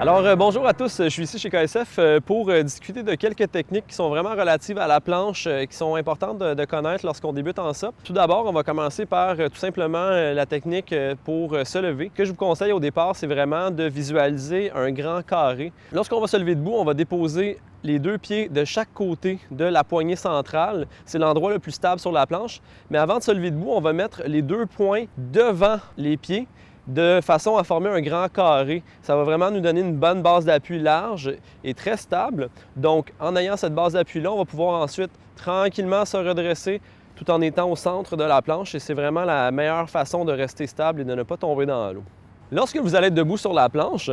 Bonjour à tous, je suis ici chez KSF pour discuter de quelques techniques qui sont vraiment relatives à la planche, qui sont importantes de connaître lorsqu'on débute en SUP. Tout d'abord, on va commencer par tout simplement la technique pour se lever. Ce que je vous conseille au départ, c'est vraiment de visualiser un grand carré. Lorsqu'on va se lever debout, on va déposer les deux pieds de chaque côté de la poignée centrale. C'est l'endroit le plus stable sur la planche. Mais avant de se lever debout, on va mettre les deux poings devant les pieds de façon à former un grand carré. Ça va vraiment nous donner une bonne base d'appui large et très stable. Donc, en ayant cette base d'appui-là, on va pouvoir ensuite tranquillement se redresser tout en étant au centre de la planche et c'est vraiment la meilleure façon de rester stable et de ne pas tomber dans l'eau. Lorsque vous allez être debout sur la planche,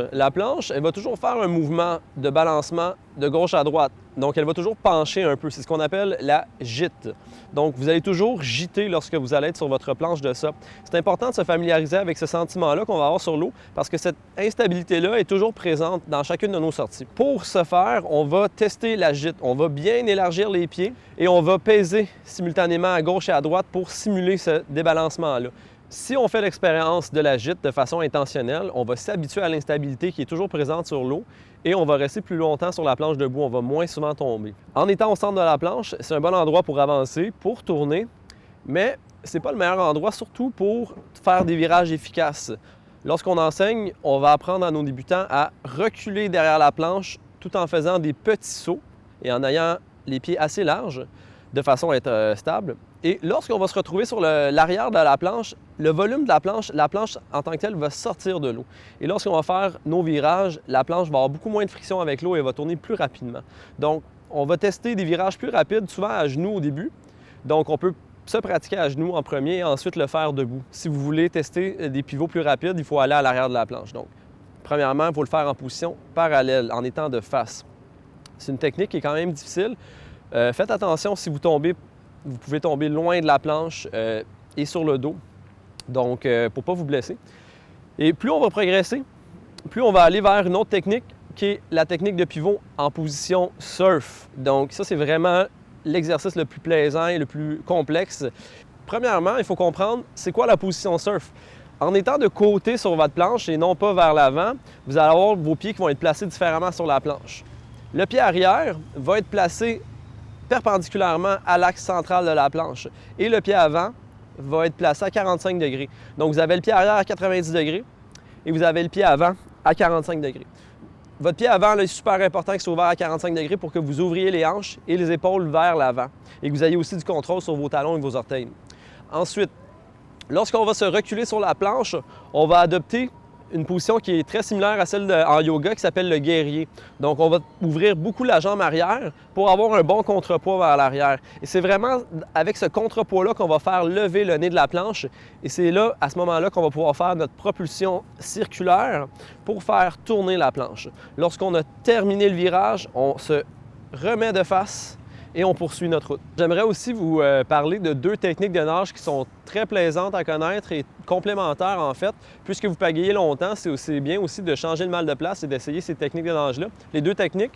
elle va toujours faire un mouvement de balancement de gauche à droite. Donc, elle va toujours pencher un peu. C'est ce qu'on appelle la gîte. Donc, vous allez toujours gîter lorsque vous allez être sur votre planche de SUP. C'est important de se familiariser avec ce sentiment-là qu'on va avoir sur l'eau parce que cette instabilité-là est toujours présente dans chacune de nos sorties. Pour ce faire, on va tester la gîte. On va bien élargir les pieds et on va peser simultanément à gauche et à droite pour simuler ce débalancement-là. Si on fait l'expérience de la gîte de façon intentionnelle, on va s'habituer à l'instabilité qui est toujours présente sur l'eau et on va rester plus longtemps sur la planche debout, on va moins souvent tomber. En étant au centre de la planche, c'est un bon endroit pour avancer, pour tourner, mais ce n'est pas le meilleur endroit, surtout pour faire des virages efficaces. Lorsqu'on enseigne, on va apprendre à nos débutants à reculer derrière la planche tout en faisant des petits sauts et en ayant les pieds assez larges de façon à être stable. Et lorsqu'on va se retrouver sur l'arrière de la planche, le volume de la planche en tant que telle va sortir de l'eau. Et lorsqu'on va faire nos virages, la planche va avoir beaucoup moins de friction avec l'eau et va tourner plus rapidement. Donc, on va tester des virages plus rapides, souvent à genoux au début. Donc, on peut se pratiquer à genoux en premier et ensuite le faire debout. Si vous voulez tester des pivots plus rapides, il faut aller à l'arrière de la planche. Donc, premièrement, il faut le faire en position parallèle, en étant de face. C'est une technique qui est quand même difficile. Faites attention si vous tombez. Vous pouvez tomber loin de la planche et sur le dos, donc pour ne pas vous blesser. Et plus on va progresser, plus on va aller vers une autre technique qui est la technique de pivot en position surf. Donc ça, c'est vraiment l'exercice le plus plaisant et le plus complexe. Premièrement, il faut comprendre c'est quoi la position surf. En étant de côté sur votre planche et non pas vers l'avant, vous allez avoir vos pieds qui vont être placés différemment sur la planche. Le pied arrière va être placé perpendiculairement à l'axe central de la planche. Et le pied avant va être placé à 45 degrés. Donc, vous avez le pied arrière à 90 degrés et vous avez le pied avant à 45 degrés. Votre pied avant, là, est super important qu'il soit ouvert à 45 degrés pour que vous ouvriez les hanches et les épaules vers l'avant et que vous ayez aussi du contrôle sur vos talons et vos orteils. Ensuite, lorsqu'on va se reculer sur la planche, on va adopter une position qui est très similaire à celle en yoga qui s'appelle le guerrier. Donc, on va ouvrir beaucoup la jambe arrière pour avoir un bon contrepoids vers l'arrière. Et c'est vraiment avec ce contrepoids-là qu'on va faire lever le nez de la planche. Et c'est là, à ce moment-là, qu'on va pouvoir faire notre propulsion circulaire pour faire tourner la planche. Lorsqu'on a terminé le virage, on se remet de face et on poursuit notre route. J'aimerais aussi vous parler de deux techniques de nage qui sont très plaisantes à connaître et complémentaires en fait. Puisque vous pagayez longtemps, c'est bien aussi de changer le mal de place et d'essayer ces techniques de nage-là. Les deux techniques,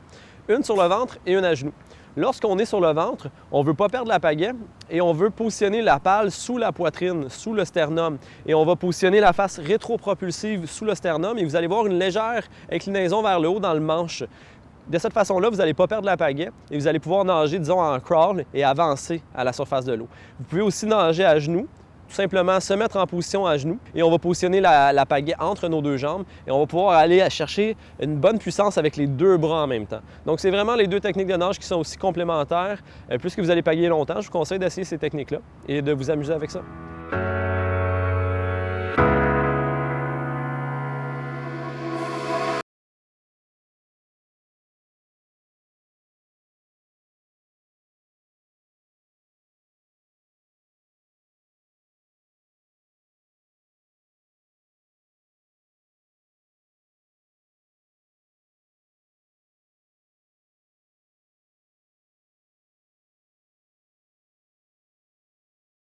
une sur le ventre et une à genoux. Lorsqu'on est sur le ventre, on ne veut pas perdre la pagaie et on veut positionner la pale sous la poitrine, sous le sternum. Et on va positionner la face rétro-propulsive sous le sternum et vous allez voir une légère inclinaison vers le haut dans le manche. De cette façon-là, vous n'allez pas perdre la pagaie et vous allez pouvoir nager, disons, en crawl et avancer à la surface de l'eau. Vous pouvez aussi nager à genoux, tout simplement se mettre en position à genoux et on va positionner la pagaie entre nos deux jambes et on va pouvoir aller chercher une bonne puissance avec les deux bras en même temps. Donc, c'est vraiment les deux techniques de nage qui sont aussi complémentaires. Puisque vous allez pagayer longtemps, je vous conseille d'essayer ces techniques-là et de vous amuser avec ça.